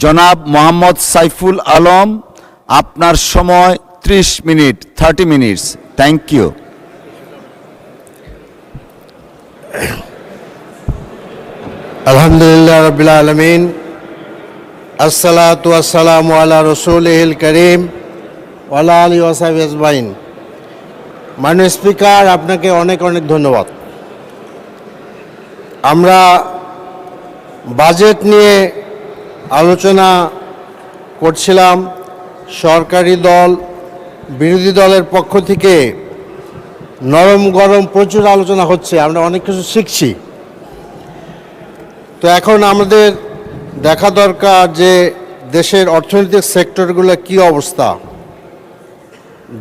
জনাব মোহাম্মদ সাইফুল আলম, আপনার সময় 30 মিনিট, 30 মিনিটস। Thank you. আলহামদুলিল্লাহ রাব্বিল আলামিন, আসসালাতু ওয়াসসালামু আলা রাসূলিল কারীম ওয়া আলা আলিহি ওয়া সাহবিহি আজমাইন। মাননীয় স্পিকার, আপনাকে অনেক অনেক ধন্যবাদ। আমরা বাজেট নিয়ে আলোচনা করছিলাম। সরকারি দল, বিরোধী দলের পক্ষ থেকে নরম গরম প্রচুর আলোচনা হচ্ছে, আমরা অনেক কিছু শিখছি। তো এখন আমাদের দেখা দরকার যে দেশের অর্থনৈতিক সেক্টরগুলো কি অবস্থা।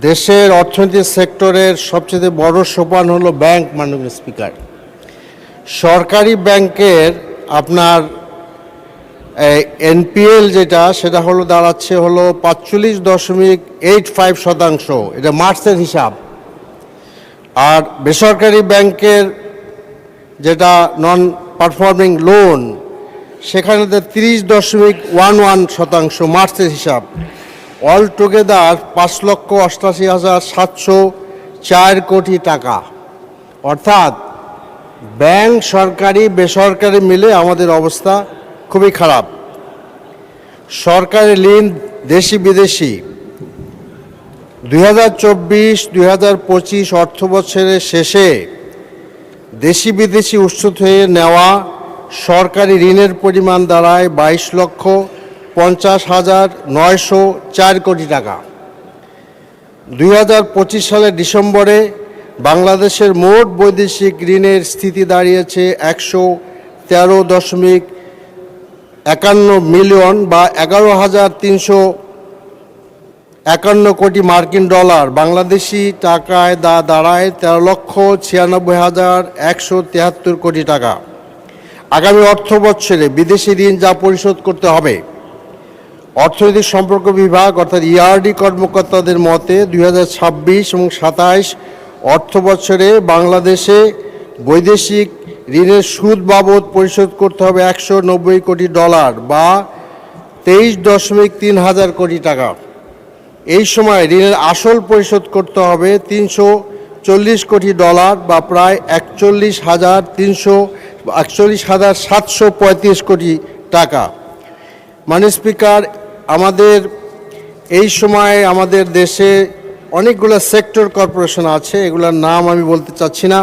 দেশের অর্থনৈতিক সেক্টরের সবচেয়ে বড় সোপান হলো ব্যাংক। মাননীয় স্পিকার, সরকারি ব্যাংকের আপনার এনপিএল যেটা, সেটা হলো দাঁড়াচ্ছে হলো 45.85%। এটা মার্চের হিসাব। আর বেসরকারি ব্যাংকের যেটা নন পারফর্মিং লোন, সেখানে 30.11% মার্চের হিসাব। অল টুগেদার 5,88,704 কোটি টাকা। অর্থাৎ ব্যাংক, সরকারি বেসরকারি মিলে আমাদের অবস্থা খুবই খারাপ। সরকারি ঋণ দেশি বিদেশি 2024-2025 অর্থ বছরের শেষে দেশি বিদেশি উৎস থেকে নেওয়া সরকারি ঋণের পরিমাণ দাঁড়ায় 22,50,904 কোটি টাকা। 2025 সালের ডিসেম্বরে বাংলাদেশের মোট বৈদেশিক ঋণের স্থিতি দাঁড়িয়েছে 113.51 মিলিয়ন বা 11,351 কোটি মার্কিন ডলার। বাংলাদেশি টাকায় দাঁড়ায় 13,96,173 কোটি টাকা। আগামী অর্থ বছরে বিদেশি ঋণ যা পরিশোধ করতে হবে, অর্থনৈতিক সম্পর্ক বিভাগ অর্থাৎ ইআরডি কর্মকর্তাদের মতে 2026 এবং 27 অর্থ বছরে বাংলাদেশে বৈদেশিক ঋণের সুদ বাবদ পরিশোধ করতে হবে 190 কোটি ডলার বা 23.3 হাজার কোটি টাকা। এই সময় ঋণের আসল পরিশোধ করতে হবে 340 কোটি ডলার বা প্রায় 41,735 কোটি টাকা। মাননীয় স্পিকার, আমাদের এই সময়ে আমাদের দেশে অনেকগুলো সেক্টর কর্পোরেশন আছে, এগুলোর নাম আমি বলতে চাচ্ছি না।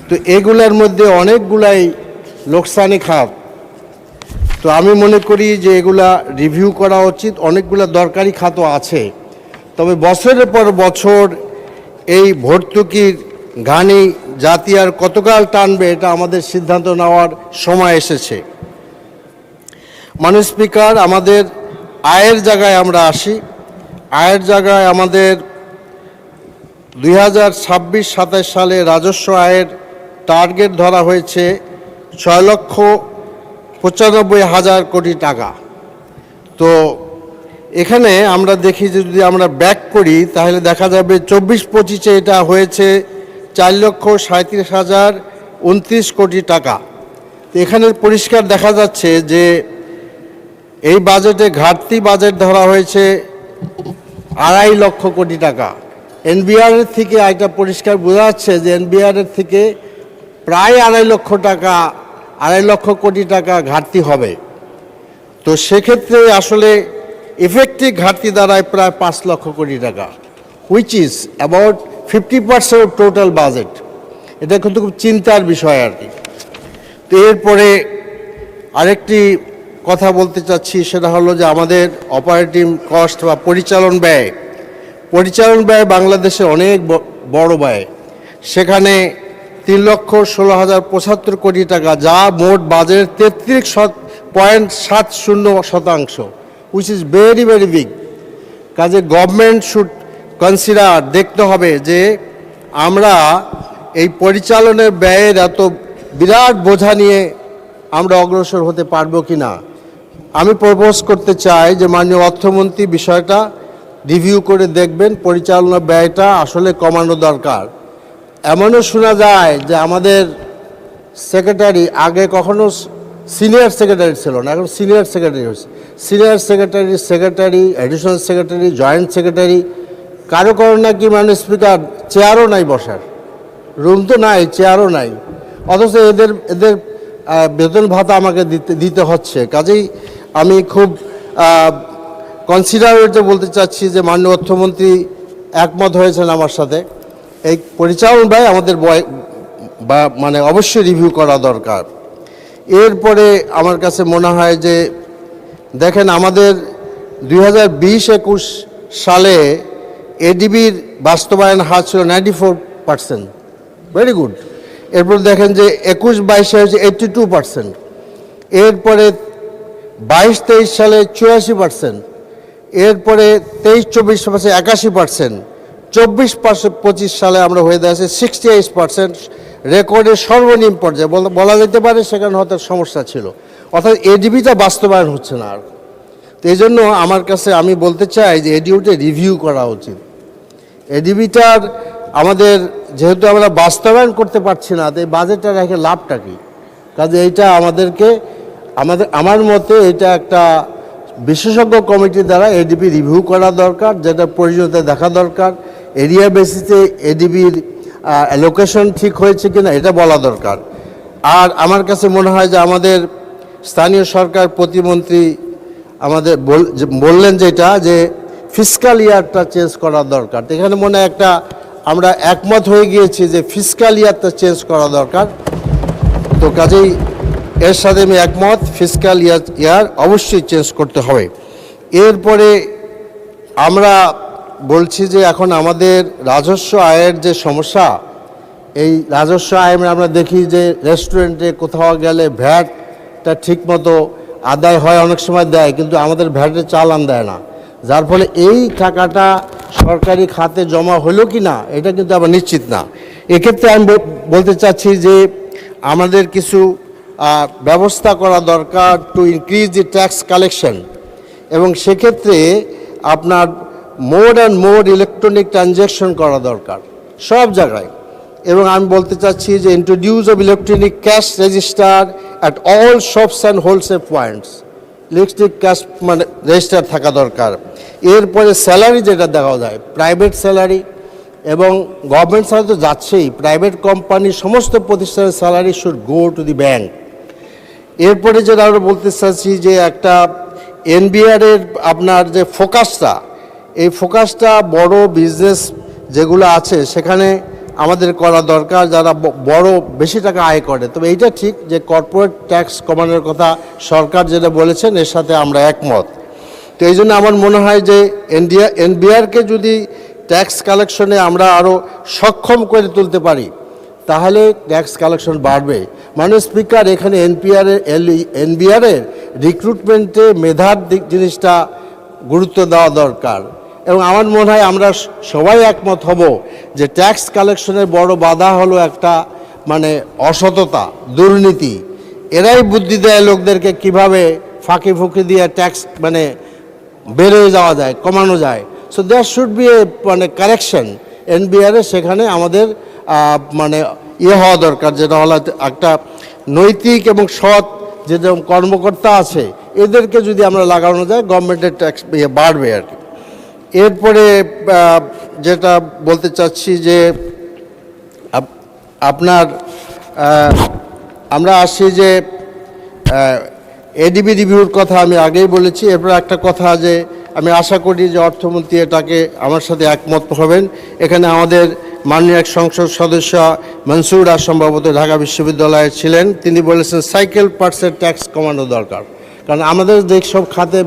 তো এগুলোর মধ্যে অনেকগুলাই লোকসানি খাত। তো আমি মনে করি যে এগুলা রিভিউ করা উচিত। অনেকগুলো দরকারি খাতও আছে, তবে বছরের পর বছর এই ভর্তুকির ঘানি জাতি আর কতকাল টানবে, এটা আমাদের সিদ্ধান্ত নেওয়ার সময় এসেছে। মাননীয় স্পিকার, আমাদের আয়ের জায়গায় আমরা আসি। আয়ের জায়গায় আমাদের 2026-27 সালে রাজস্ব আয়ের টার্গেট ধরা হয়েছে 6,95,000 কোটি টাকা। তো এখানে আমরা দেখি যে যদি আমরা ব্যাক করি তাহলে দেখা যাবে 24-25-এ এটা হয়েছে 4,37,029 কোটি টাকা। তো এখানে পরিষ্কার দেখা যাচ্ছে যে এই বাজেটে ঘাটতি বাজেট ধরা হয়েছে 2.5 লক্ষ কোটি টাকা। এনবিআরের থেকে এটা পরিষ্কার বোঝা যাচ্ছে যে এনবিআরের থেকে প্রায় 2.5 লক্ষ কোটি টাকা ঘাটতি হবে। তো সেক্ষেত্রে আসলে ইফেক্টিভ ঘাটতি দাঁড়ায় প্রায় 5 লক্ষ কোটি টাকা, which is about 50% of total budget. এটা কিন্তু খুব চিন্তার বিষয় আর কি। তো এরপরে আরেকটি কথা বলতে চাচ্ছি, সেটা হলো যে আমাদের অপারেটিং কস্ট বা পরিচালন ব্যয় বাংলাদেশে অনেক বড় ব্যয়। সেখানে 3,16,075 কোটি টাকা, যা মোট বাজেটের 33.70%, which is very very big. কাজে গভর্নমেন্ট শুড কনসিডার, দেখতে হবে যে আমরা এই পরিচালনের ব্যয়ের এত বিরাট বোঝা নিয়ে আমরা অগ্রসর হতে পারবো কি না। আমি প্রপোজ করতে চাই যে মাননীয় অর্থমন্ত্রী বিষয়টা রিভিউ করে দেখবেন, পরিচালনা ব্যয়টা আসলে কমানো দরকার। এমনও শোনা যায় যে আমাদের সেক্রেটারি আগে কখনো সিনিয়র সেক্রেটারি ছিল না, এখন সিনিয়র সেক্রেটারি হয়েছে। Senior secretary, secretary, additional secretary, joint secretary, কারো কারো নাকি মানে স্পিকার চেয়ারও নাই বসার, রুম তো নাই, চেয়ারও নাই, অথচ এদের এদের বেতন ভাতা আমাকে দিতে হচ্ছে। কাজেই আমি খুব কনসিডারেটে বলতে চাচ্ছি যে মাননীয় অর্থমন্ত্রী একমত হয়েছেন আমার সাথে, এই পরিচালন ব্যয় আমাদের মানে অবশ্যই রিভিউ করা দরকার। এরপরে আমার কাছে মনে হয় যে দেখেন আমাদের 2020-21 সালে এডিবির বাস্তবায়ন হার ছিল 94%, ভেরি গুড। এরপর দেখেন যে 21-22 হয়েছে 82%, এরপরে 22-23 সালে 84%, এরপরে 23-24 মাসে 81%, 24-25 সালে আমরা হয়ে যাচ্ছে 68%, রেকর্ডের সর্বনিম্ন পর্যায়ে বলা যেতে পারে, সেখানে হয়তো সমস্যা ছিল, অর্থাৎ এডিবিটা বাস্তবায়ন হচ্ছে না আর। তো এই জন্য আমার কাছে আমি বলতে চাই যে এডিবিটা রিভিউ করা উচিত। এডিবিটার আমাদের যেহেতু আমরা বাস্তবায়ন করতে পারছি না, তো এই বাজেটটা রেখে লাভটা কী? কাজে এইটা আমাদেরকে আমার মতে এটা একটা বিশেষজ্ঞ কমিটির দ্বারা এডিবি রিভিউ করা দরকার, যেটা প্রয়োজনীয়তা দেখা দরকার, এরিয়া বেসিসে এডিবির অ্যালোকেশন ঠিক হয়েছে কিনা এটা বলা দরকার। আর আমার কাছে মনে হয় যে আমাদের স্থানীয় সরকার প্রতিমন্ত্রী আমাদের বললেন যেটা যে ফিসকাল ইয়ারটা চেঞ্জ করা দরকার। এখানে মনে হয় একটা আমরা একমত হয়ে গিয়েছি যে ফিসকাল ইয়ারটা চেঞ্জ করা দরকার। তো কাজেই এর সাথে আমি একমত, ফিসকাল ইয়ার অবশ্যই চেঞ্জ করতে হবে। এরপরে আমরা বলছি যে এখন আমাদের রাজস্ব আয়ের যে সমস্যা, এই রাজস্ব আয় আমরা দেখি যে রেস্টুরেন্টে কোথাও গেলে ভ্যাটটা ঠিকমতো আদায় হয়, অনেক সময় দেয়, কিন্তু আমাদের ভ্যাটের চালান দেয় না, যার ফলে এই টাকাটা সরকারি খাতে জমা হলো কি না এটা কিন্তু আবার নিশ্চিত না। এক্ষেত্রে আমি বলতে চাচ্ছি যে আমাদের কিছু ব্যবস্থা করা দরকার to increase the tax collection, এবং সেক্ষেত্রে আপনার more and more electronic transaction করা দরকার সব জায়গায়। এবং আমি বলতে চাচ্ছি যে introduce of electronic cash register at all shops and wholesale points, electric cash মানে রেজিস্টার থাকা দরকার। এরপরে স্যালারি যেটা দেওয়া যায়, প্রাইভেট স্যালারি এবং গভর্নমেন্ট স্যালারি তো যাচ্ছেই, প্রাইভেট কোম্পানি সমস্ত প্রতিষ্ঠানের salary should go to the bank. এরপরে যেটা আমরা বলতে চাচ্ছি যে একটা এনবিআরের আপনার যে ফোকাসটা, এই ফোকাসটা বড় বিজনেস যেগুলো আছে সেখানে আমাদের করা দরকার, যারা বড় বেশি টাকা আয় করে। তবে এইটা ঠিক যে কর্পোরেট ট্যাক্স কমানোর কথা সরকার যেটা বলেছেন এর সাথে আমরা একমত। তো এই জন্য আমার মনে হয় যে এনবিআরকে যদি ট্যাক্স কালেকশনে আমরা আরও সক্ষম করে তুলতে পারি তাহলে ট্যাক্স কালেকশন বাড়বে। মাননীয় স্পিকার, এখানে এনবিআরের রিক্রুটমেন্টে মেধার জিনিসটা গুরুত্ব দেওয়া দরকার, এবং আমার মনে হয় আমরা সবাই একমত হব যে ট্যাক্স কালেকশনের বড় বাধা হলো একটা মানে অসততা, দুর্নীতি। এরাই বুদ্ধি দেয় লোকদেরকে কিভাবে ফাঁকি ফুঁকি দিয়ে ট্যাক্স মানে বেড়ে যাওয়া যায়, কমানো যায়। So there should B A মানে কারেকশন এনবিআরে, সেখানে আমাদের মানে হওয়া দরকার, যেটা হলো একটা নৈতিক এবং সৎ যেরকম কর্মকর্তা আছে এদেরকে যদি আমরা লাগানো যায় গভর্নমেন্টের ট্যাক্স বাড়বে আর কি। এরপরে যেটা বলতে চাচ্ছি যে আপনার আমরা আসি যে এডিবি রিভিউর কথা আমি আগেই বলেছি। এরপর একটা কথা যে আমি আশা করি যে অর্থমন্ত্রী এটাকে আমার সাথে একমত হবেন। এখানে আমাদের মাননীয় এক সংসদ সদস্য মনসুর সম্ভবত ঢাকা বিশ্ববিদ্যালয়ে ছিলেন, তিনি বলেছেন সাইকেল পার্টসের ট্যাক্স কমানো দরকার, কারণ আমাদের যেসব খাতে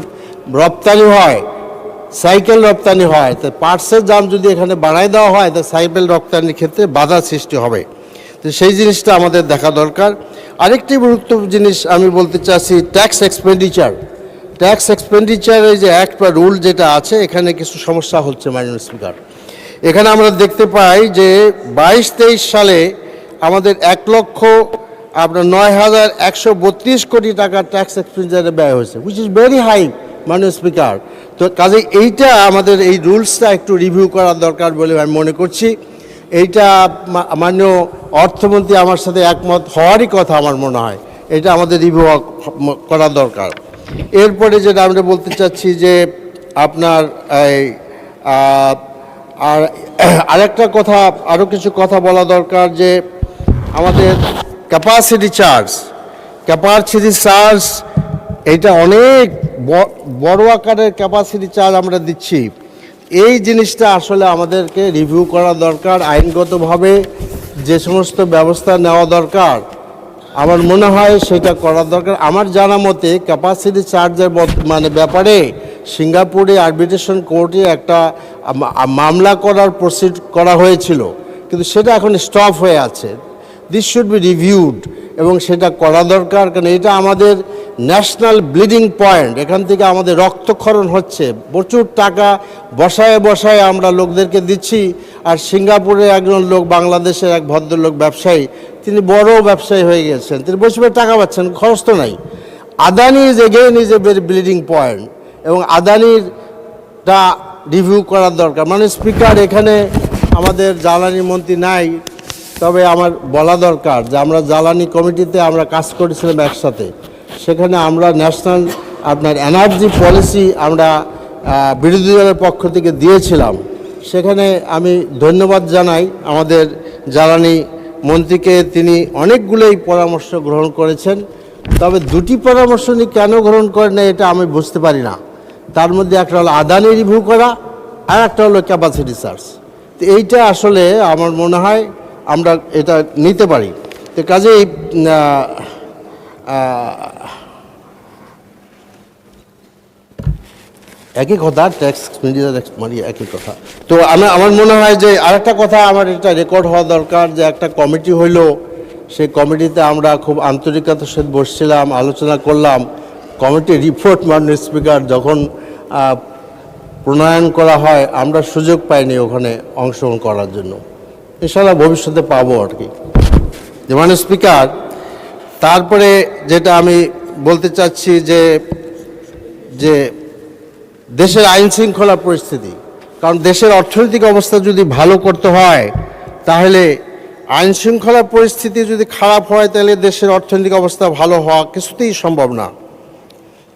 রপ্তানি হয়, সাইকেল রপ্তানি হয়, তো পার্টসের দাম যদি এখানে বাড়ায় দেওয়া হয় তো সাইকেল রপ্তানির ক্ষেত্রে বাধা সৃষ্টি হবে। তো সেই জিনিসটা আমাদের দেখা দরকার। আরেকটি গুরুত্বপূর্ণ জিনিস আমি বলতে চাচ্ছি ট্যাক্স এক্সপেন্ডিচার। ট্যাক্স এক্সপেন্ডিচারের যে অ্যাক্ট বা রুল যেটা আছে এখানে কিছু সমস্যা হচ্ছে মাননীয় স্পিকার। এখানে আমরা দেখতে পাই যে 22-23 সালে আমাদের 1,09,132 কোটি টাকা ট্যাক্স এক্সপেন্ডিচারে ব্যয় হয়েছে, হুইচ ইজ ভেরি হাই মাননীয় স্পিকার। তো কাজে এইটা আমাদের এই রুলসটা একটু রিভিউ করার দরকার বলে আমি মনে করছি। এইটা মাননীয় অর্থমন্ত্রী আমার সাথে একমত হওয়ারই কথা আমার মনে হয়। এটা আমাদের রিভিউ করা দরকার। এরপরে যেটা আমরা বলতে চাচ্ছি যে আপনার এই আর আরেকটা কথা, আরও কিছু কথা বলা দরকার যে আমাদের ক্যাপাসিটি চার্জ এটা অনেক বড় আকারের ক্যাপাসিটি চার্জ আমরা দিচ্ছি। এই জিনিসটা আসলে আমাদেরকে রিভিউ করা দরকার, আইনগতভাবে যে সমস্ত ব্যবস্থা নেওয়া দরকার আমার মনে হয় সেটা করা দরকার। আমার জানা মতে ক্যাপাসিটি চার্জের ব্যাপারে সিঙ্গাপুরে আরবিট্রেশন কোর্টে একটা মামলা প্রসিড করা হয়েছিল, কিন্তু সেটা এখন স্টপ হয়ে আছে। দিস শুড বি রিভিউড এবং সেটা করা দরকার, কারণ এটা আমাদের ন্যাশনাল ব্লিডিং পয়েন্ট। এখান থেকে আমাদের রক্তক্ষরণ হচ্ছে, প্রচুর টাকা বসায় আমরা লোকদেরকে দিচ্ছি। আর সিঙ্গাপুরে একজন লোক, বাংলাদেশের এক ভদ্রলোক ব্যবসায়ী, তিনি বড় ব্যবসায়ী হয়ে গেছেন, তিনি বসে টাকা পাচ্ছেন, খরচ তো নাই। Adani is a very bleeding point এবং আদানিরটা রিভিউ করার দরকার। স্পিকার, এখানে আমাদের জ্বালানি মন্ত্রী নাই, তবে আমার বলা দরকার যে আমরা জ্বালানি কমিটিতে আমরা কাজ করেছিলাম একসাথে। সেখানে আমরা ন্যাশনাল এনার্জি পলিসি আমরা বিরোধী দলের পক্ষ থেকে দিয়েছিলাম। সেখানে আমি ধন্যবাদ জানাই আমাদের জ্বালানি মন্ত্রীকে, তিনি অনেকগুলোই পরামর্শ গ্রহণ করেছেন। তবে দুটি পরামর্শ উনি কেন গ্রহণ করেন না এটা আমি বুঝতে পারি না। তার মধ্যে একটা হলো আদানি রিভিউ করা, আর একটা হলো ক্যাপাসিটি চার্জ। তো এইটা আসলে আমার মনে হয় আমরা এটা নিতে পারি। তো কাজেই একই কথা, ট্যাক্স একই কথা। তো আমার মনে হয় যে আরেকটা কথা আমার এটা রেকর্ড হওয়া দরকার যে একটা কমিটি হইল, সেই কমিটিতে আমরা খুব আন্তরিকতার সাথে বসছিলাম, আলোচনা করলাম। কমিটির রিপোর্ট মাননীয় স্পিকার যখন প্রণয়ন করা হয় আমরা সুযোগ পাইনি ওখানে অংশগ্রহণ করার জন্য। ইনশাআল্লাহ ভবিষ্যতে পাবো আর কি। মাননীয় স্পিকার, তারপরে যেটা আমি বলতে চাচ্ছি যে দেশের আইন শৃঙ্খলা পরিস্থিতি, কারণ দেশের অর্থনৈতিক অবস্থা যদি ভালো করতে হয় তাহলে আইন শৃঙ্খলা পরিস্থিতি যদি খারাপ হয় তাহলে দেশের অর্থনৈতিক অবস্থা ভালো হওয়া কিছুতেই সম্ভব না।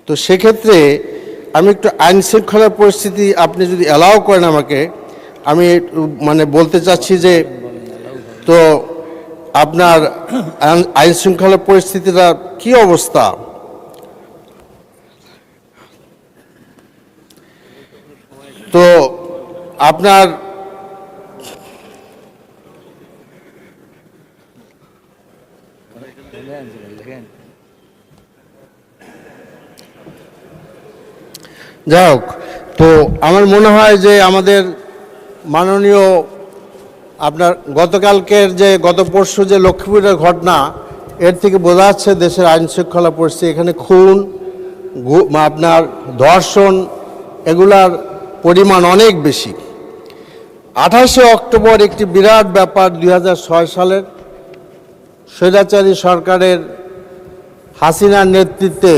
তো সেক্ষেত্রে আমি একটু আইন শৃঙ্খলা পরিস্থিতি আপনি যদি অ্যালাউ করেন আমাকে, আমি বলতে চাচ্ছি যে তো আপনার আইন শৃঙ্খলা পরিস্থিতিটা কি অবস্থা? তো আপনার যাই হোক, তো আমার মনে হয় যে আমাদের মাননীয় গতকালকের যে গত পরশু যে লক্ষ্মীপুরের ঘটনা, এর থেকে বোঝা যাচ্ছে দেশের আইন শৃঙ্খলা পরিস্থিতি। এখানে খুন, ধর্ষণ, এগুলার পরিমাণ অনেক বেশি। 28শে অক্টোবর একটি বিরাট ব্যাপার, 2006 সালের স্বৈরাচারী সরকারের হাসিনার নেতৃত্বে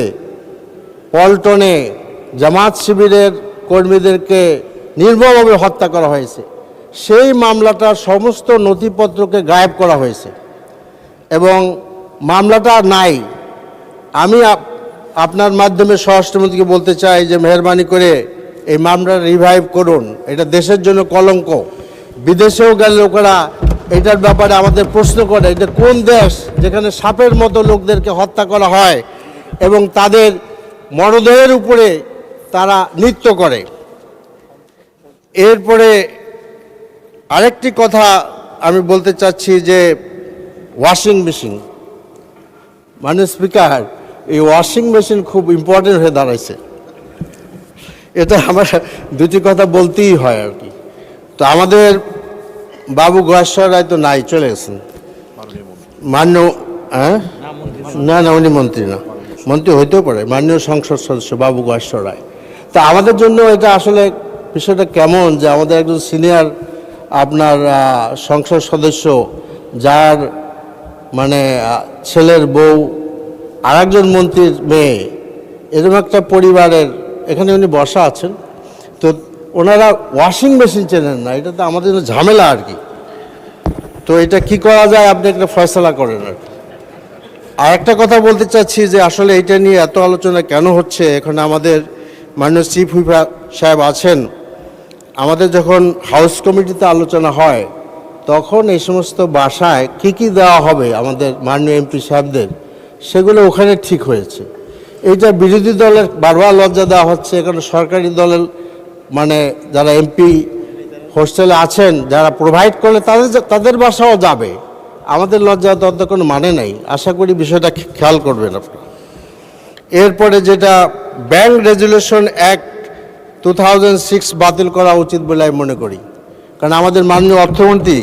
পল্টনে জামাত শিবিরের কর্মীদেরকে নির্মমভাবে হত্যা করা হয়েছে। সেই মামলাটার সমস্ত নথিপত্রকে গায়েব করা হয়েছে এবং মামলাটা নাই। আমি আপনার মাধ্যমে স্বরাষ্ট্রমন্ত্রীকে বলতে চাই যে মেহরবানি করে এই মামলাটা রিভাইভ করুন। এটা দেশের জন্য কলঙ্ক। বিদেশেও গেলে লোকেরা এটার ব্যাপারে আমাদের প্রশ্ন করে, এটা কোন দেশ যেখানে সাপের মতো লোকদেরকে হত্যা করা হয় এবং তাদের মরদেহের উপরে তারা নৃত্য করে। এরপরে আরেকটি কথা আমি বলতে চাচ্ছি যে ওয়াশিং মেশিন। স্পিকার, এই ওয়াশিং মেশিন খুব ইম্পর্টেন্ট হয়ে দাঁড়াইছে। এটা আমার দুটি কথা বলতেই হয় আর কি। তো আমাদের বাবু গয়েশ্বর রায় তো নাই, চলে গেছেন। না উনি মন্ত্রী না, মন্ত্রী হইতেও পারে, মাননীয় সংসদ সদস্য বাবু গয়েশ্বর রায়। তা আমাদের জন্য এটা আসলে বিষয়টা কেমন যে আমাদের একজন সিনিয়র সংসদ সদস্য, যার ছেলের বউ আর একজন মন্ত্রীর মেয়ে, এরকম একটা পরিবারের এখানে উনি বসা আছেন, তো ওনারা ওয়াশিং মেশিন চেনেন না। এটা তো আমাদের জন্য ঝামেলা আর কি। তো এটা কি করা যায়, আপনি একটা ফয়সলা করেন আর কি। আর একটা কথা বলতে চাচ্ছি যে আসলে এটা নিয়ে এত আলোচনা কেন হচ্ছে। এখন আমাদের মাননীয় চিফ হুইপ সাহেব আছেন, আমাদের যখন হাউস কমিটিতে আলোচনা হয় তখন এই সমস্ত বাসায় কি দেওয়া হবে আমাদের মাননীয় এমপি সাহেবদের, সেগুলো ওখানে ঠিক হয়েছে। এইটা বিরোধী দলের বারবার লজ্জা দেওয়া হচ্ছে, কারণ সরকারি দলের মানে যারা এমপি হোস্টেলে আছেন যারা প্রোভাইড করলে তাদের বাসাও যাবে, আমাদের লজ্জা দেওয়ার কোনো মানে নাই। আশা করি বিষয়টা খেয়াল করবেন আপনারা। এরপরে যেটা ব্যাংক রেজুলেশন অ্যাক্ট 2006 বাতিল করা উচিত বলে আমি মনে করি, কারণ আমাদের মাননীয় অর্থমন্ত্রী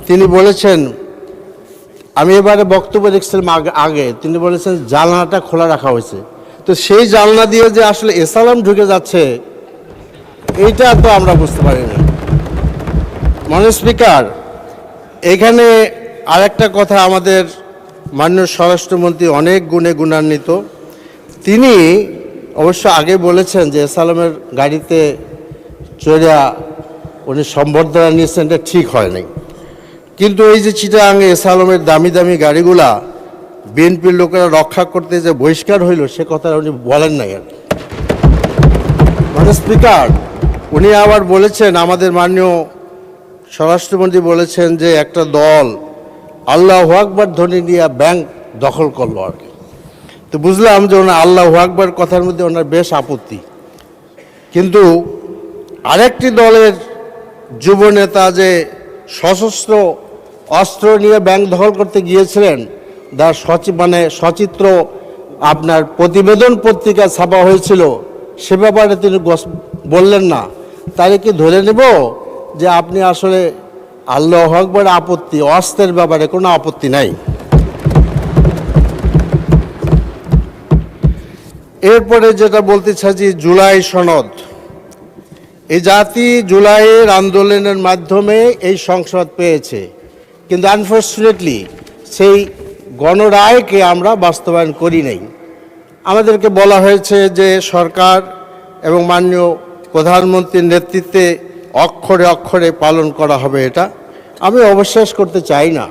তিনি বলেছেন, আমি এবারে বক্তব্য দেখছিলাম আগে তিনি বলেছেন জানলাটা খোলা রাখা হয়েছে, তো সেই জানলা দিয়ে যে আসলে এসালাম ঢুকে যাচ্ছে এইটা তো আমরা বুঝতে পারিনি। মাননীয় স্পিকার, এখানে আরেকটা কথা, আমাদের মাননীয় স্বরাষ্ট্রমন্ত্রী অনেক গুণে গুণান্বিত। তিনি অবশ্য আগে বলেছেন যে এসালামের গাড়িতে চড়িয়া উনি সম্বর্ধনা নিয়েছেন, এটা ঠিক হয় নাই। কিন্তু এই যে চিটাগাঙে এসালামের দামি দামি গাড়িগুলা বিএনপির লোকেরা রক্ষা করতে যে বহিষ্কার হইল সে কথা উনি বলেন নাই। আর মানে স্পিকার, উনি আবার বলেছেন, আমাদের মাননীয় স্বরাষ্ট্রমন্ত্রী বলেছেন যে একটা দল আল্লাহু আকবার ধ্বনি নিয়ে ব্যাংক দখল করলো আর কি। তো বুঝলাম যে ওনার আল্লাহু আকবার কথার মধ্যে ওনার বেশ আপত্তি। কিন্তু আরেকটি দলের যুব নেতা যে সশস্ত্র অস্ত্র নিয়ে ব্যাংক দখল করতে গিয়েছিলেন, তার সচিত্র আপনার প্রতিবেদন পত্রিকা ছাপা হয়েছিল, সে ব্যাপারে তিনি বললেন না। তাই কি ধরে নেব যে আপনি আসলে আল্লাহু আকবার আপত্তি, অস্ত্রের ব্যাপারে কোনো আপত্তি নাই? এরপরে যেটা বলতে চাইছি, জুলাই সনদ। এই জাতি জুলাইয়ের আন্দোলনের মাধ্যমে এই সংসদ পেয়েছে, কিন্তু আনফর্চুনেটলি সেই গণরায়কে আমরা বাস্তবায়ন করি নাই। আমাদেরকে বলা হয়েছে যে সরকার এবং মাননীয় প্রধানমন্ত্রীর নেতৃত্বে অক্ষরে অক্ষরে পালন করা হবে। এটা আমি অবিশ্বাস করতে চাই না,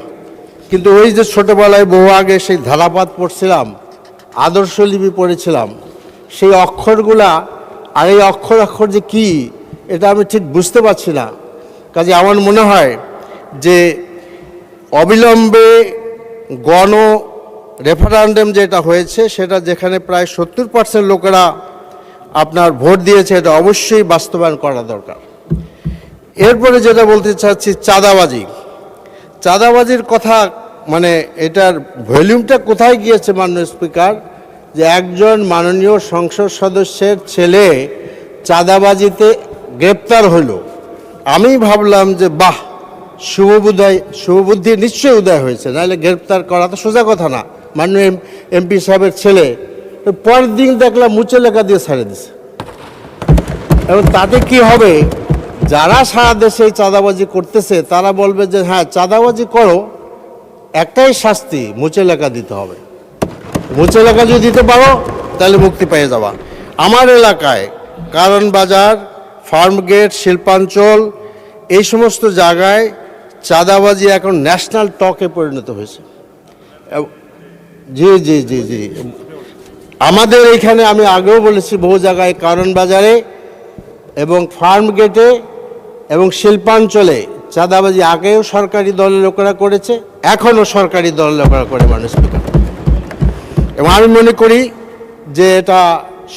কিন্তু ওই যে ছোটোবেলায় বহু আগে সেই ধারাপাত পড়ছিলাম, আদর্শলিপি পড়েছিলাম, সেই অক্ষরগুলা আর এই অক্ষর যে কি এটা আমি ঠিক বুঝতে পারছি না। কাজে আমার মনে হয় যে অবিলম্বে গণ রেফারেন্ডাম যেটা হয়েছে সেটা যেখানে প্রায় 70% লোকেরা আপনার ভোট দিয়েছে, এটা অবশ্যই বাস্তবায়ন করা দরকার। এরপরে যেটা বলতে চাচ্ছি, চাঁদাবাজির কথা, মানে এটার ভলিউমটা কোথায় গিয়েছে মাননীয় স্পিকার, যে একজন মাননীয় সংসদ সদস্যের ছেলে চাঁদাবাজিতে গ্রেপ্তার হলো। আমি ভাবলাম যে বাহ, শুভবুদ্ধি নিশ্চয়ই উদয় হয়েছে, নাহলে গ্রেপ্তার করা তো সোজা কথা না। মাননীয় এমপি সাহেবের ছেলে পরের দিন দেখলাম মুচে লেখা দিয়ে ছাড়ে দিছে। এবং তাতে কি হবে, যারা সারা দেশে এই চাঁদাবাজি করতেছে তারা বলবে যে হ্যাঁ চাঁদাবাজি করো, একটাই শাস্তি, মুচে লেখা দিতে হবে। মুচে লেখা যদি দিতে পারো তাহলে মুক্তি পেয়ে যাবা। আমার এলাকায় কারণ বাজার, ফার্মগেট, শিল্পাঞ্চল, এই সমস্ত জায়গায় চাঁদাবাজি এখন ন্যাশনাল টকে পরিণত হয়েছে। জি জি জি জি আমাদের এইখানে আমি আগেও বলেছি, বহু জায়গায় কারণ বাজারে এবং ফার্মগেটে এবং শিল্পাঞ্চলে চাঁদাবাজি আগেও সরকারি দলের লোকেরা করেছে, এখনও সরকারি দলের লোকেরা করে মানুষ। এবং আমি মনে করি যে এটা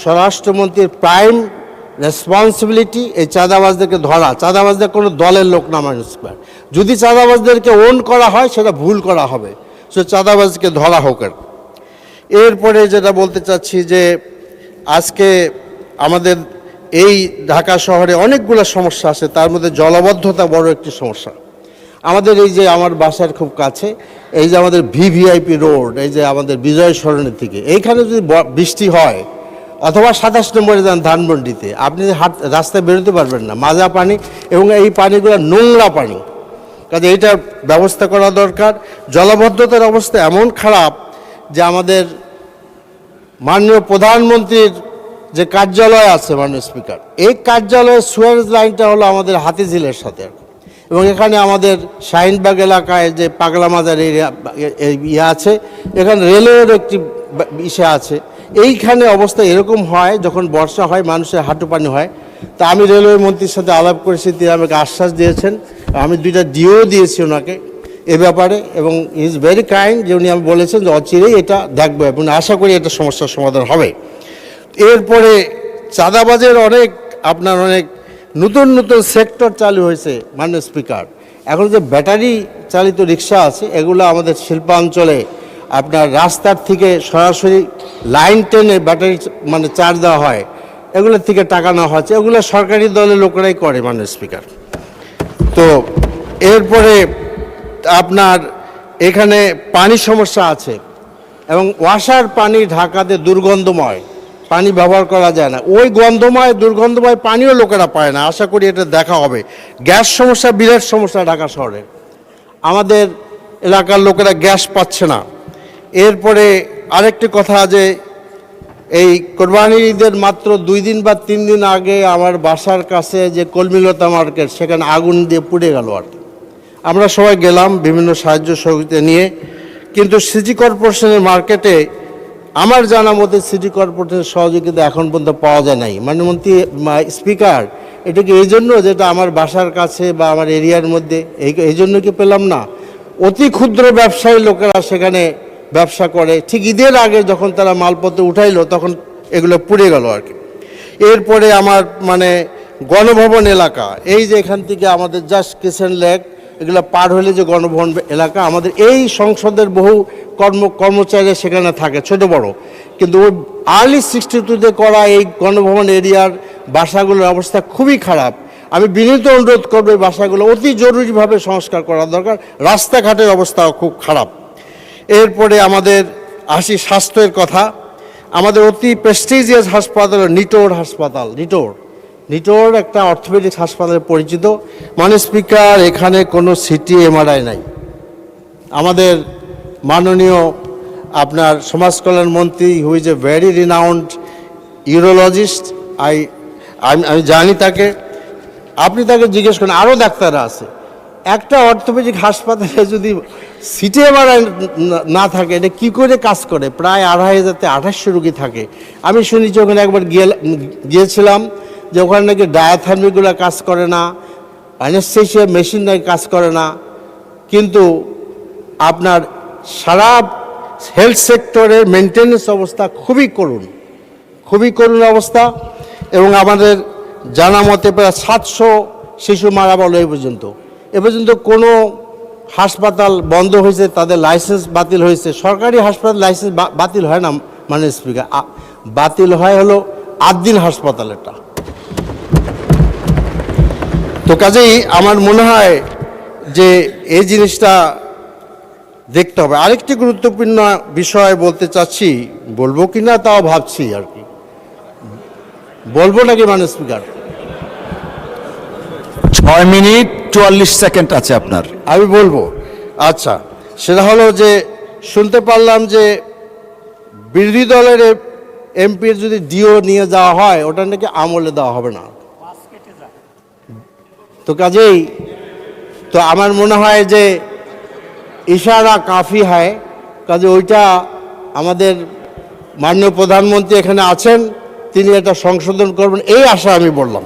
স্বরাষ্ট্রমন্ত্রীর প্রাইম রেসপন্সিবিলিটি এই চাঁদাবাজদেরকে ধরা। চাঁদাবাজদের কোনো দলের লোক না মানুষ। যদি চাঁদাবাজদেরকে ওন করা হয় সেটা ভুল করা হবে, সে চাঁদাবাজকে ধরা হোক। এরপরে যেটা বলতে চাচ্ছি যে আজকে আমাদের এই ঢাকা শহরে অনেকগুলো সমস্যা আছে, তার মধ্যে জলাবদ্ধতা বড় একটি সমস্যা। আমাদের এই যে আমার বাসার খুব কাছে এই যে আমাদের ভিভিআইপি রোড, এই যে আমাদের বিজয় সরণির থেকে এইখানে যদি বৃষ্টি হয়, অথবা 27 নম্বরে যান ধানমন্ডিতে, আপনি রাস্তায় বেরোতে পারবেন না, মাজা পানি, এবং এই পানিগুলো নোংরা পানি। কাজে এইটার ব্যবস্থা করা দরকার। জলাবদ্ধতার অবস্থা এমন খারাপ যে আমাদের মাননীয় প্রধানমন্ত্রীর যে কার্যালয় আছে মাননীয় স্পিকার, এই কার্যালয়ের সুয়েজ লাইনটা হলো আমাদের হাতিঝিলের সাথে। এবং এখানে আমাদের শাহিনবাগ এলাকায় যে পাগলা মাজার এরিয়া ইয়ে আছে, এখানে রেলওয়ের একটি ইসে আছে। এইখানে অবস্থা এরকম হয়, যখন বর্ষা হয় মানুষের হাঁটু পানি হয়। তা আমি রেলওয়ে মন্ত্রীর সাথে আলাপ করেছি, তিনি আমাকে আশ্বাস দিয়েছেন, আমি 2টা ডিও দিয়েছি ওনাকে এ ব্যাপারে, এবং ইজ ভেরি কাইন্ড, যে উনি আমি বলেছেন যে অচিরেই এটা দেখবো এবং আশা করি এটা সমস্যার সমাধান হবে। এরপরে চাঁদাবাজের অনেক নতুন নতুন সেক্টর চালু হয়েছে মাননীয় স্পিকার। এখন যে ব্যাটারি চালিত রিক্সা আছে, এগুলো আমাদের শিল্পাঞ্চলে আপনার রাস্তার থেকে সরাসরি লাইন টেনে ব্যাটারি চার্জ দেওয়া হয়, এগুলোর থেকে টাকা নেওয়া হচ্ছে, এগুলো সরকারি দলের লোকেরাই করে মাননীয় স্পিকার। তো এরপরে আপনার এখানে পানি সমস্যা আছে, এবং ওয়াসার পানি ঢাকাতে দুর্গন্ধময়, পানি ব্যবহার করা যায় না। ওই দুর্গন্ধময় পানিও লোকেরা পায় না। আশা করি এটা দেখা হবে। গ্যাস সমস্যা বিরাট সমস্যা ঢাকা শহরে, আমাদের এলাকার লোকেরা গ্যাস পাচ্ছে না। এরপরে আরেকটি কথা, যে এই কোরবানির ঈদের মাত্র 2 দিন বা 3 দিন আগে আমার বাসার কাছে যে কলমিলতা মার্কেট, সেখানে আগুন দিয়ে পুড়ে গেল আর কি। আমরা সবাই গেলাম বিভিন্ন সাহায্য সহযোগিতা নিয়ে, কিন্তু সিটি কর্পোরেশনের মার্কেটে আমার জানা মতে সিটি কর্পোরেশনের সহযোগিতা এখন পর্যন্ত পাওয়া যায় নাই। মাননীয় স্পিকার, এটা কি এই জন্য যেটা আমার বাসার কাছে বা আমার এরিয়ার মধ্যে, এই জন্য কি পেলাম না? অতি ক্ষুদ্র ব্যবসায়ী লোকেরা সেখানে ব্যবসা করে, ঠিক ঈদের আগে যখন তারা মালপত্র উঠাইলো তখন এগুলো পুড়ে গেল আর কি। এরপরে আমার গণভবন এলাকা, এই যে এখান থেকে আমাদের জাস্ট কিচেন লেক, এগুলো পার হলে যে গণভবন এলাকা, আমাদের এই সংসদের বহু কর্মচারী সেখানে থাকে, ছোট বড়, কিন্তু ওই আর্লি 62-তে করা এই গণভবন এরিয়ার বাসাগুলোর অবস্থা খুবই খারাপ। আমি বিনীত অনুরোধ করবো এই বাসাগুলো অতি জরুরিভাবে সংস্কার করা দরকার। রাস্তাঘাটের অবস্থাও খুব খারাপ। এরপরে আমাদের আসি স্বাস্থ্যের কথা। আমাদের অতি প্রেস্টিজিয়াস হাসপাতাল নিটোর হাসপাতাল, নিটোর একটা অর্থোপেডিক হাসপাতালে পরিচিত। মাননীয় স্পিকার, এখানে কোনো সিটি এমআরআই নাই। আমাদের মাননীয় আপনার সমাজ কল্যাণ মন্ত্রী, who is a very renowned urologist, আমি জানি তাকে, আপনি তাকে জিজ্ঞেস করেন, আরও ডাক্তাররা আছে। একটা অর্থোপেডিক হাসপাতালে যদি সিটি এমআরআই না থাকে, এটা কী করে কাজ করে? প্রায় 2500-2800 রুগী থাকে। আমি শুনেছি ওখানে একবার গিয়েছিলাম যে ওখানে নাকি ডায়াথার্মিকগুলো কাজ করে না, অ্যানেস্থেসিয়া মেশিন নাকি কাজ করে না। কিন্তু আপনার সারা হেলথ সেক্টরের মেনটেন্যান্স অবস্থা খুবই করুণ অবস্থা। এবং আমাদের জানা মতে প্রায় 700 শিশু মারা গেল এ পর্যন্ত কোনো হাসপাতাল বন্ধ হয়েছে, তাদের লাইসেন্স বাতিল হয়েছে। সরকারি হাসপাতাল লাইসেন্স বাতিল হয় না মাননীয় স্পিকার, বাতিল হয় হলো আদ্দিন হাসপাতালেরটা। তো কাজেই আমার মনে হয় যে এই জিনিসটা দেখতে হবে। আরেকটি গুরুত্বপূর্ণ বিষয় বলতে চাচ্ছি, বলবো কি না তাও ভাবছি আর কি। বলবো নাকি মাননীয় স্পিকার? 6 মিনিট 44 সেকেন্ড আছে আপনার। আমি বলবো। আচ্ছা, সেটা হলো যে শুনতে পারলাম যে বিরোধী দলের এমপির যদি ডিও নিয়ে যাওয়া হয়, ওটা নাকি আমলে দেওয়া হবে না। তো কাজেই তো আমার মনে হয় যে ইশারা কাফি হয়, কাজে ওইটা আমাদের মাননীয় প্রধানমন্ত্রী এখানে আছেন, তিনি এটা সংশোধন করবেন, এই আশা আমি বললাম।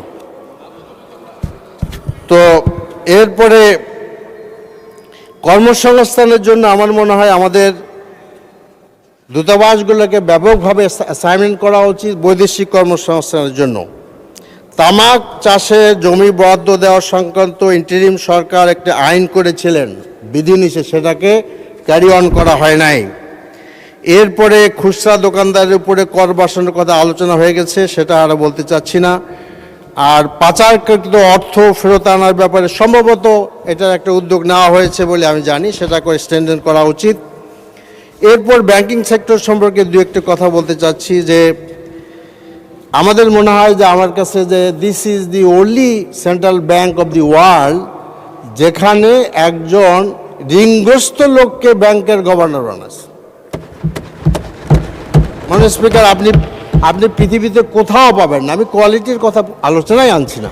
তো এরপরে কর্মসংস্থানের জন্য আমার মনে হয় আমাদের দূতাবাসগুলোকে ব্যাপকভাবে অ্যাসাইনমেন্ট করা উচিত বৈদেশিক কর্মসংস্থানের জন্য। তামাক চাষে জমি বরাদ্দ দেওয়া সংক্রান্ত ইন্টারিম সরকার একটা আইন করেছিলেন বিধিনিষেধ, সেটাকে ক্যারি অন করা হয় নাই। এরপরে খুচরা দোকানদারের উপরে কর বসানোর কথা আলোচনা হয়ে গেছে, সেটা আর বলতে চাচ্ছি না। আর পাচারকৃত অর্থ ফেরত আনার ব্যাপারে সম্ভবত এটার একটা উদ্যোগ নেওয়া হয়েছে বলে আমি জানি, সেটা করে স্ট্রেনথেন করা উচিত। এরপর ব্যাংকিং সেক্টর সম্পর্কে দু একটা কথা বলতে চাচ্ছি, যে আমাদের মনে হয় যে আমার কাছে যে this is the only central bank of the world যেখানে একজন ঋণগ্রস্ত লোককে ব্যাংকের গভর্নর বানাচ্ছে। মাননীয় স্পিকার, আপনি পৃথিবীতে কোথাও পাবেন না। আমি কোয়ালিটির কথা আলোচনায় আনছি না,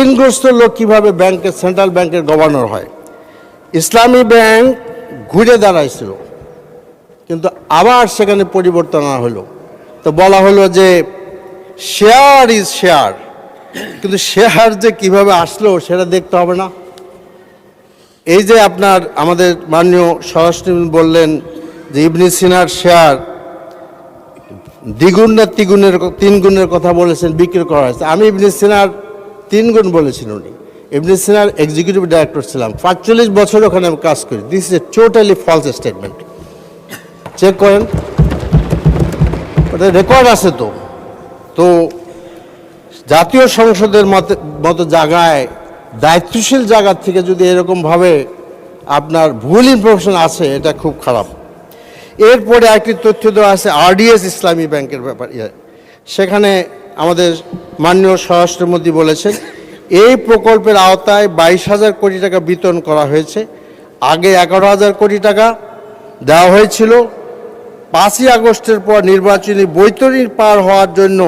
ঋণগ্রস্ত লোক কিভাবে ব্যাংকের সেন্ট্রাল ব্যাংকের গভর্নর হয়। ইসলামী ব্যাংক ঘুরে দাঁড়াইছিল, কিন্তু আবার সেখানে পরিবর্তন আনা হলো। তো বলা হলো যে শেয়ার ইজ শেয়ার, কিন্তু শেয়ার যে কিভাবে আসলো সেটা দেখতে হবে না। এই যে আপনার আমাদের মাননীয় স্বরাষ্ট্রমন্ত্রী বললেন যে ইবনে সিনার শেয়ার দ্বিগুণ না তিন গুণের কথা বলেছেন, বিক্রি করা হয়েছে। আমি ইবনে সিনার 3 গুণ বলেছেন উনি। ইবনে সিনার এক্সিকিউটিভ ডাইরেক্টর ছিলাম, 45 বছর ওখানে আমি কাজ করি। This is a totally false statement. Check করেন, ওটা রেকর্ড আছে। তো জাতীয় সংসদের মতো জায়গায় দায়িত্বশীল জায়গার থেকে যদি এরকমভাবে আপনার ভুল ইনফরমেশন আছে, এটা খুব খারাপ। এরপরে একটি তথ্য দেওয়া আছে আরডিএস ইসলামী ব্যাংকের ব্যাপারে। সেখানে আমাদের মাননীয় স্বরাষ্ট্রমন্ত্রী বলেছেন এই প্রকল্পের আওতায় 22,000 কোটি টাকা বিতরণ করা হয়েছে। আগে 11,000 কোটি টাকা দেওয়া হয়েছিল। 5ই আগস্টের পর নির্বাচনী বৈতরণী পার হওয়ার জন্য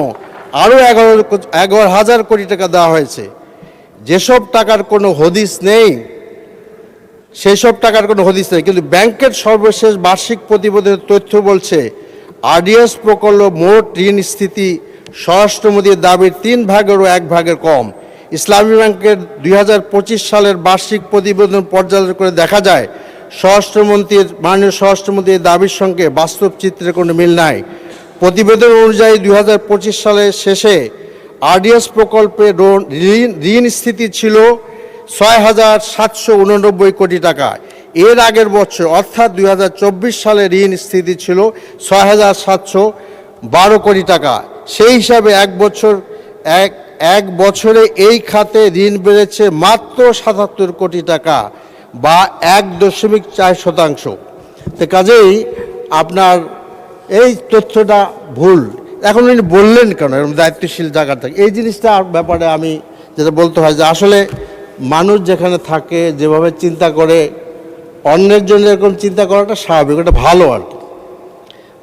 আরও 11,000 কোটি টাকা দেওয়া হয়েছে। যেসব টাকার কোনো হদিস নেই, সেই সব টাকার কোনো হদিস নেই, কিন্তু ব্যাংকের সর্বশেষ বার্ষিক প্রতিবেদনের তথ্য বলছে আরডিএস প্রকল্প মোট ঋণ স্থিতি স্বরাষ্ট্রমন্ত্রীর দাবির 3 ভাগেরও 1 ভাগের কম। ইসলামী ব্যাংকের 2025 সালের বার্ষিক প্রতিবেদন পর্যালোচনা করে দেখা যায় মাননীয় স্বরাষ্ট্রমন্ত্রীর দাবির সঙ্গে বাস্তব চিত্রের কোনো মিল নাই। প্রতিবেদন অনুযায়ী 2025 সালের শেষে আরডিএস প্রকল্পে ঋণ স্থিতি ছিল 6,789 কোটি টাকা। এর আগের বছর অর্থাৎ 2024 সালে ঋণ স্থিতি ছিল 6,712 কোটি টাকা। সেই হিসাবে এক বছরে এই খাতে ঋণ বেড়েছে মাত্র 77 কোটি টাকা বা 1.4%। তো কাজেই আপনার এই তথ্যটা ভুল। এখন উনি বললেন কেন এরকম দায়িত্বশীল জায়গা থেকে? এই জিনিসটার ব্যাপারে আমি যেটা বলতে হয় যে আসলে মানুষ যেখানে থাকে যেভাবে চিন্তা করে, অন্যের জন্য এরকম চিন্তা করাটা স্বাভাবিক, এটা ভালো আর কি।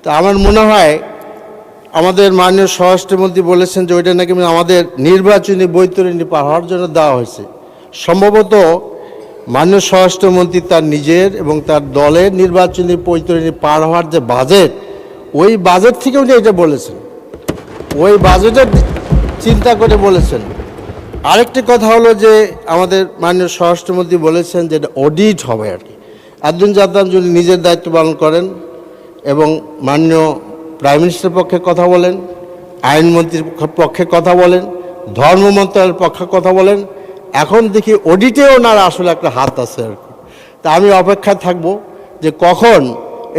তো আমার মনে হয় আমাদের মাননীয় স্বরাষ্ট্রমন্ত্রী বলেছেন যে ওইটা নাকি আমাদের নির্বাচনী বৈতরণী পার হওয়ার জন্য দেওয়া হয়েছে। সম্ভবত মাননীয় স্বরাষ্ট্রমন্ত্রী তার নিজের এবং তার দলের নির্বাচনী বৈতরণী পার হওয়ার যে বাজেট, ওই বাজেট থেকে উনি এটা বলেছেন, ওই বাজেটের চিন্তা করে বলেছেন। আরেকটি কথা হলো যে আমাদের মাননীয় স্বরাষ্ট্রমন্ত্রী বলেছেন যে এটা অডিট হবে আর কি। আব্দুল জাদ্দান যদি নিজের দায়িত্ব পালন করেন এবং মাননীয় প্রাইম মিনিস্টারের পক্ষে কথা বলেন, আইনমন্ত্রীর পক্ষে কথা বলেন, ধর্ম মন্ত্রণালয়ের পক্ষে কথা বলেন, এখন দেখি অডিটেও ওনার আসলে একটা হাত আছে আর কি। তা আমি অপেক্ষায় থাকব যে কখন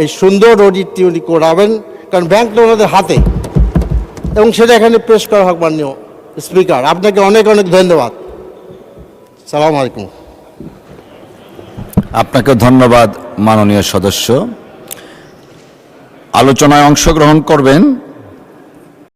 এই সুন্দর অডিটটি উনি করাবেন, কারণ ব্যাংকটা ওনাদের হাতে, এবং সেটা এখানে পেশ করা হোক। মাননীয় স্পিকার, আপনাকে অনেক অনেক ধন্যবাদ। সালাম আলাইকুম। আপনাকে ধন্যবাদ মাননীয় সদস্য। আলোচনায় অংশগ্রহণ করবেন